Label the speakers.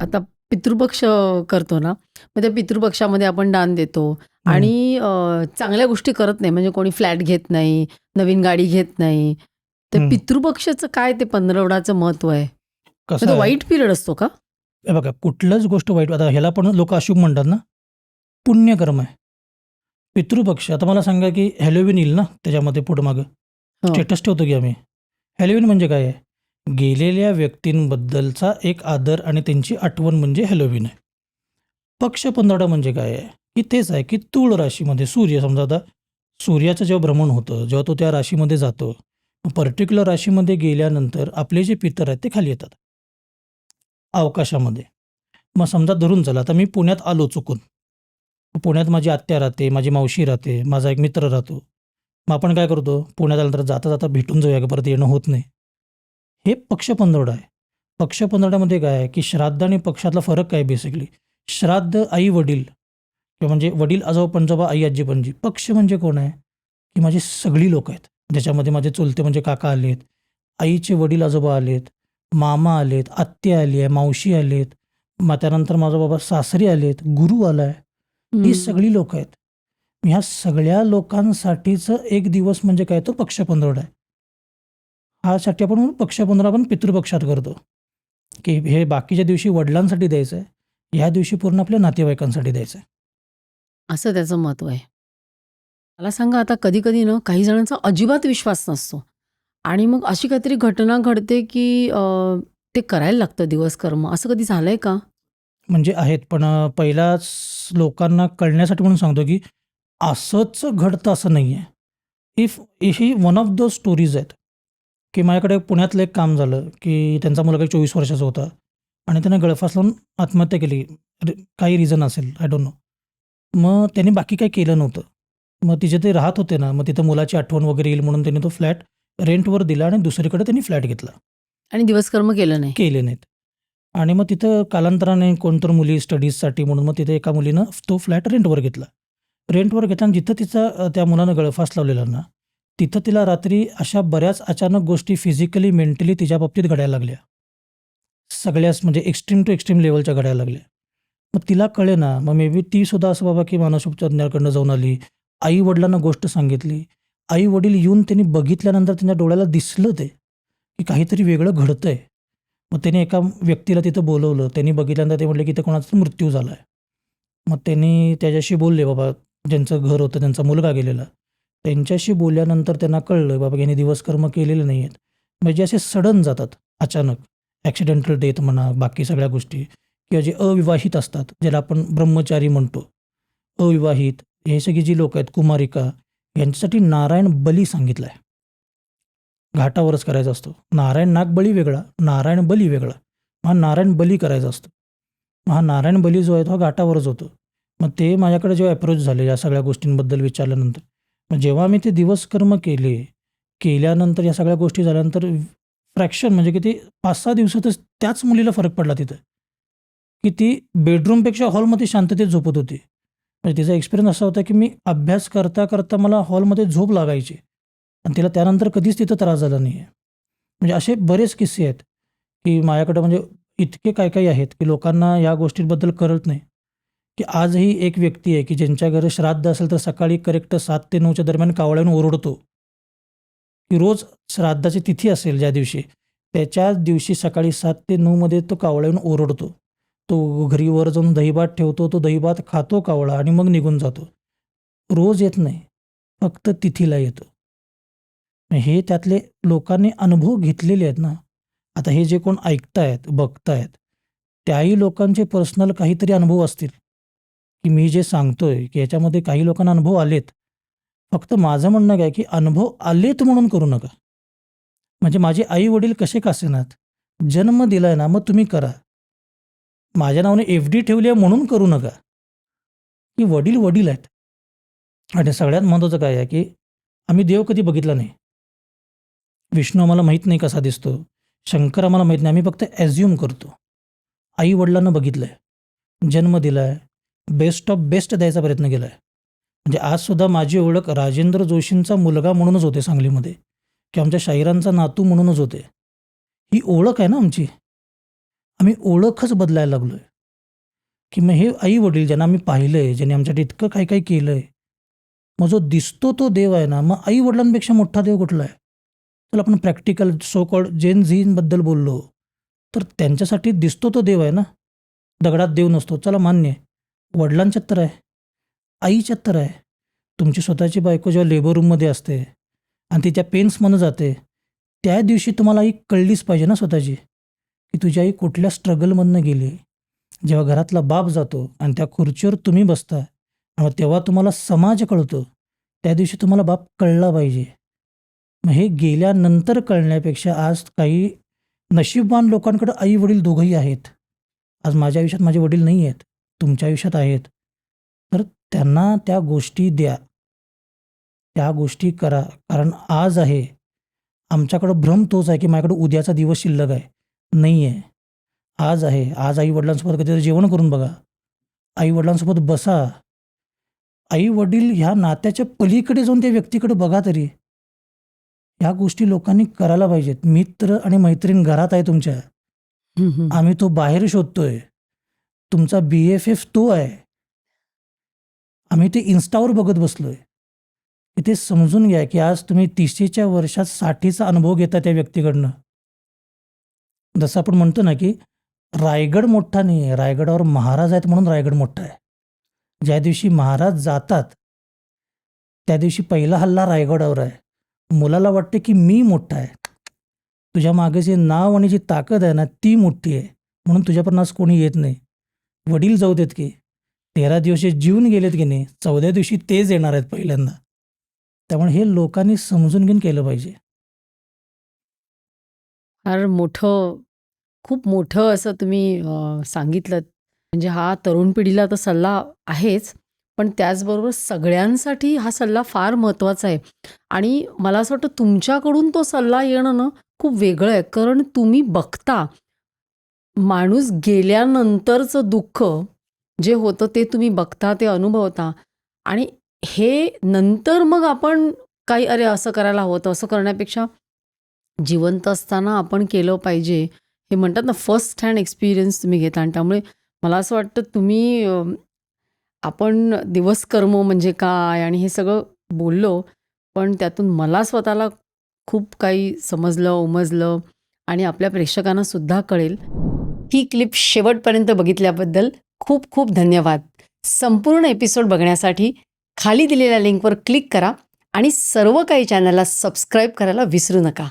Speaker 1: आता पितृपक्ष करतो ना, मग त्या पितृपक्षामध्ये आपण दान देतो
Speaker 2: हं,
Speaker 1: आणि चांगल्या गोष्टी करत नाही. म्हणजे कोणी फ्लॅट घेत नाही, नवीन गाडी घेत नाही. तर
Speaker 2: हं.
Speaker 1: पितृपक्षाचं काय ते पंधरवड्याचं महत्त्व आहे? मग
Speaker 2: कसं
Speaker 1: तो
Speaker 2: आहे,
Speaker 1: वाईट पिरियड असतो का?
Speaker 2: हे बघा कुठलंच गोष्ट वाईट आता ह्याला पण लोकं अशुभ म्हणतात ना, पुण्यकर्म आहे. पितृपक्ष आता मला सांगा, की हॅलोवीन येईल ना त्याच्यामध्ये पुढं-मागं.
Speaker 1: हो.
Speaker 2: स्टेटस ठेवतो की आम्ही. हॅलोवीन म्हणजे काय आहे? गेलेल्या व्यक्तींबद्दलचा एक आदर आणि त्यांची आठवण म्हणजे हॅलोवीन आहे. पक्ष पंधरवडा म्हणजे काय आहे? की तेच आहे, की तूळ राशीमध्ये सूर्य समजा आता सूर्याचं जेव्हा भ्रमण होतं, जेव्हा तो त्या राशीमध्ये जातो, पर्टिक्युलर राशीमध्ये गेल्यानंतर आपले जे पितर आहेत ते खाली येतात, अवकाशामध्ये. मग समजा धरून चला, आता मी पुण्यात आलो चुकून. पुण्यात माझी आत्या राहते, माझी मावशी राहते, माझा एक मित्र राहतो. मग आपण काय करतो, पुण्यात आल्यानंतर जाता-जाता भेटून जाऊया का, परत येणं होत नाही. हे पक्षपंधरवडा आहे. पक्षपंधरवड्यामध्ये काय आहे, की श्राद्ध आणि पक्षातला फरक काय आहे बेसिकली? श्राद्ध आई-वडील किंवा म्हणजे वडील-आजोबा-पणजोबा, आई-आजी-पणजी. पक्ष म्हणजे कोण आहे, की माझी सगळी लोकं आहेत. ज्याच्यामध्ये माझे चुलते म्हणजे काका आलेत, आईचे वडील-आजोबा आलेत, मामा आलेत, आत्या आली आहे, मावशी आलेत, मग त्यानंतर माझा बाबा सासरे आलेत, गुरु आलाय. ही
Speaker 1: हं.
Speaker 2: सगळी लोकं आहेत. ह्या सगळ्या लोकांसाठीचं एक दिवस म्हणजे काय, तो पक्षपंधरवडा आहे. ह्यासाठी आपण पक्षपंधरवडा आपण पितृपक्षात करतो, की हे बाकीच्या दिवशी वडिलांसाठी द्यायचं आहे. ह्या दिवशी पूर्ण आपल्या नातेवाईकांसाठी द्यायचं आहे.
Speaker 1: असं त्याचं महत्त्व आहे. मला सांगा आता कधी-कधी ना काही जणांचा अजिबात विश्वास नसतो आणि मग अशी काहीतरी घटना घडते, की ते करायला लागतं दिवस कर्म. असं कधी झालंय का?
Speaker 2: म्हणजे आहेत, पण पहिलाच लोकांना कळण्यासाठी म्हणून सांगतो, की असंच घडतं असं नाही आहे. ही वन ऑफ द स्टोरीज आहेत, की माझ्याकडे पुण्यातलं एक काम झालं, की त्यांचा मुलगा 24 वर्षाचा होता आणि त्याने गळफास लावून आत्महत्या केली. काही रिझन असेल, आय डोंट नो. मग त्यांनी बाकी काही केलं नव्हतं. मग तिथे ते राहत होते ना, मग तिथं मुलाची आठवण वगैरे येईल म्हणून त्यांनी तो फ्लॅट रेंटवर दिला आणि दुसरीकडे त्यांनी फ्लॅट घेतला.
Speaker 1: आणि दिवस कर्म केलं नाही.
Speaker 2: केले नाहीत. आणि मग तिथं कालांतराने कोणतर मुली स्टडीजसाठी म्हणून मग तिथे एका मुलीनं तो फ्लॅट रेंटवर घेतला. रेंटवर घेतला आणि जिथं तिचा त्या मुलानं गळफास लावलेला ना, तिथं तिला रात्री अशा बऱ्याच अचानक गोष्टी फिजिकली, मेंटली तिच्या बाबतीत घडायला लागल्या. सगळ्याच म्हणजे एक्स्ट्रीम टू एक्स्ट्रीम लेव्हलच्या घडायला लागल्या. मग तिला कळेना, मग मे बी ती सुद्धा असं बाबा की मानसोपचार जाऊन आली. आई-वडिलांना गोष्ट सांगितली. आई-वडील येऊन त्यांनी बघितल्यानंतर त्यांच्या डोळ्याला दिसलं ते, की काहीतरी वेगळं घडतंय. मग त्याने एका व्यक्तीला तिथं बोलवलं. त्यांनी बघितल्यानंतर ते म्हटले, की इथं कोणाचा मृत्यू झाला आहे. मग त्यांनी त्याच्याशी बोलले बाबा, ज्यांचं घर होतं, त्यांचा मुलगा गेलेला. त्यांच्याशी बोलल्यानंतर त्यांना कळलं, बाबा ह्याने दिवसकर्म केलेले नाही आहेत. म्हणजे असे सडन जातात अचानक. ॲक्सिडेंटल डेथ म्हणा, बाकी सगळ्या गोष्टी किंवा जे अविवाहित असतात, ज्याला आपण ब्रह्मचारी म्हणतो. अविवाहित, हे सगळी जी लोकं आहेत, कुमारिका, यांच्यासाठी नारायण बली सांगितला आहे. घाटावरच करायचा असतो. नारायण नागबळी वेगळा, नारायण बली वेगळा. हा नारायण बली करायचा असतो. मग हा नारायण बली जो आहे तो हा घाटावरच होतो. मग ते माझ्याकडे जेव्हा अप्रोच झाले या सगळ्या गोष्टींबद्दल विचारल्यानंतर, मग जेव्हा मी ते दिवसकर्म केले, केल्यानंतर या सगळ्या गोष्टी झाल्यानंतर फ्रॅक्शन म्हणजे किती 5-6 दिवसातच त्याच मुलीला फरक पडला तिथं, की ती बेडरूमपेक्षा हॉलमध्ये शांततेत झोपत होती. म्हणजे तिचा एक्सपिरियन्स असा होता, की मी अभ्यास करता मला हॉलमध्ये झोप लागायची आणि तिला त्यानंतर कधीच तिथं त्रास झाला नाही आहे. म्हणजे असे बरेच किस्से आहेत, की माझ्याकडं म्हणजे इतके काही आहेत, की लोकांना या गोष्टींबद्दल कळत नाही, की आजही एक व्यक्ती आहे, की ज्यांच्या घरी श्राद्ध असेल तर सकाळी करेक्ट 7 ते 9च्या दरम्यान कावळ्यानं ओरडतो, की रोज श्राद्धाची तिथी असेल ज्या दिवशी, त्याच्याच दिवशी सकाळी 7 ते 9 मध्ये तो कावळा येऊन ओरडतो. तो घरी वर जाऊन दहीभात ठेवतो, तो दहीभात खातो कावळा आणि मग निघून जातो. रोज येत नाही, फक्त तिथीला येतो. हे त्यातले लोकांनी अनुभव घेतलेले आहेत ना. आता हे जे कोण ऐकतायत, बघतायत, त्याही लोकांचे पर्सनल काहीतरी अनुभव असतील, की मी जे सांगतोय, की याच्यामध्ये काही लोकांना अनुभव आलेत. फक्त माझं म्हणणं काय, की अनुभव आलेत म्हणून करू नका. म्हणजे माझे आई-वडील कसे का असेनात, जन्म दिलाय ना, मग तुम्ही करा. माझ्या नावाने एफ-डी ठेवली आहे म्हणून करू नका, की वडील वडील आहेत. आणि सगळ्यात महत्त्वाचं काय आहे, की आम्ही देव कधी बघितला नाही. विष्णू आम्हाला माहीत नाही कसा दिसतो. शंकर आम्हाला माहीत नाही. आम्ही फक्त ॲझ्युम करतो. आई-वडिलांना बघितलंय, जन्म दिलाय, बेस्ट ऑफ बेस्ट द्यायचा प्रयत्न केलाय. म्हणजे आजसुद्धा माझी ओळख राजेंद्र जोशींचा मुलगा म्हणूनच होते सांगलीमध्ये, की आमच्या शाहिरांचा नातू म्हणूनच होते. ही ओळख आहे ना आमची. आम्ही ओळखच बदलायला लागलो आहे, की मग हे आई-वडील ज्यांना आम्ही पाहिलं आहे, ज्यांनी आमच्यासाठी इतकं काही-काही केलं आहे, मग जो दिसतो तो देव आहे ना, मग आई-वडिलांपेक्षा मोठा देव कुठला आहे? चला आपण प्रॅक्टिकल सो कॉल्ड जेन झींबद्दल बोललो, तर त्यांच्यासाठी दिसतो तो देव आहे ना. दगडात देव नसतो. चला मान्य आहे. वडिलांच्यात तर आहे, आईच्यात तर आहे. तुमची स्वतःची बायको जेव्हा लेबर रूममध्ये असते आणि ती त्या पेन्समधनं जाते, त्या दिवशी तुम्हाला आई कळलीच पाहिजे ना स्वतःची, की तुझी आई कुठल्या स्ट्रगलमधनं गेली. जेव्हा घरातला बाप जातो आणि त्या खुर्चीवर तुम्ही बसता आणि तेव्हा तुम्हाला समाज कळतो, त्या दिवशी तुम्हाला बाप कळला पाहिजे. मग हे गेल्यानंतर कळण्यापेक्षा आज काही नशीबवान लोकांकडे आई-वडील दोघंही आहेत. आज माझ्या आयुष्यात माझे वडील नाही आहेत, तुमच्या आयुष्यात आहेत. तर त्यांना त्या गोष्टी द्या. त्या गोष्टी करा. कारण आज आहे. आमच्याकडं भ्रम तोच आहे, की माझ्याकडे उद्याचा दिवस शिल्लक आहे. नाही आहे. आज आहे. आज आई-वडिलांसोबत कधीतरी जेवण करून बघा. आई-वडिलांसोबत बसा. आई-वडील ह्या नात्याच्या पलीकडे जाऊन त्या व्यक्तीकडे बघा तरी. ह्या गोष्टी लोकांनी करायला पाहिजेत. मित्र आणि मैत्रीण घरात आहे तुमच्या.
Speaker 1: हं, हं.
Speaker 2: आम्ही तो बाहेर शोधतोय. तुमचा BFF तो आहे. आम्ही ते Instaवर बघत बसलोय. इथे समजून घ्या, की आज तुम्ही 30च्या वर्षात 60चा अनुभव घेता त्या व्यक्तीकडनं. जसं आपण म्हणतो ना, की रायगड मोठा नाही आहे, रायगडावर महाराज आहेत म्हणून रायगड मोठा आहे. ज्या दिवशी महाराज जातात, त्या दिवशी पहिला हल्ला रायगडावर आहे. मुलाला वाटते, की मी मोठा आहे. तुझ्या मागे जे नाव आणि जी ताकद आहे ना, ती मोठी आहे. म्हणून तुझ्यापर्यंत आज कोणी येत नाही. वडील जाऊ देत की 13 दिवस जे जीवन गेलेत की नाही, 14 दिवशी तेच येणार आहेत पहिल्यांदा. त्यामुळे हे लोकांनी समजून घेऊन केलं पाहिजे.
Speaker 1: फार मोठं, खूप मोठं असं तुम्ही सांगितलंत. म्हणजे हा तरुण पिढीला तर सल्ला आहेच, पण त्याचबरोबर सगळ्यांसाठी हा सल्ला फार महत्त्वाचा आहे. आणि मला असं वाटतं तुमच्याकडून तो सल्ला येणं ना खूप वेगळं आहे. कारण तुम्ही बघता, माणूस गेल्यानंतरचं दुःख जे होतं ते तुम्ही बघता, ते अनुभवता. आणि हे नंतर मग आपण काही अरे असं करायला हवं होतं, असं करण्यापेक्षा जिवंत असताना आपण केलं पाहिजे. हे म्हणतात ना फर्स्ट हँड एक्सपिरियन्स तुम्ही घेता. आणि त्यामुळे मला असं वाटतं तुम्ही आपण दिवसकर्म म्हणजे काय आणि हे सगळं बोललो, पण त्यातून मला स्वतःला खूप काही समजलं, उमजलं आणि आपल्या प्रेक्षकांना सुद्धा कळेल. ही क्लिप शेवटपर्यंत बघितल्याबद्दल खूप खूप धन्यवाद. संपूर्ण एपिसोड बघण्यासाठी खाली दिलेल्या लिंकवर क्लिक करा आणि सर्व काही चॅनलला सबस्क्राईब करायला विसरू नका.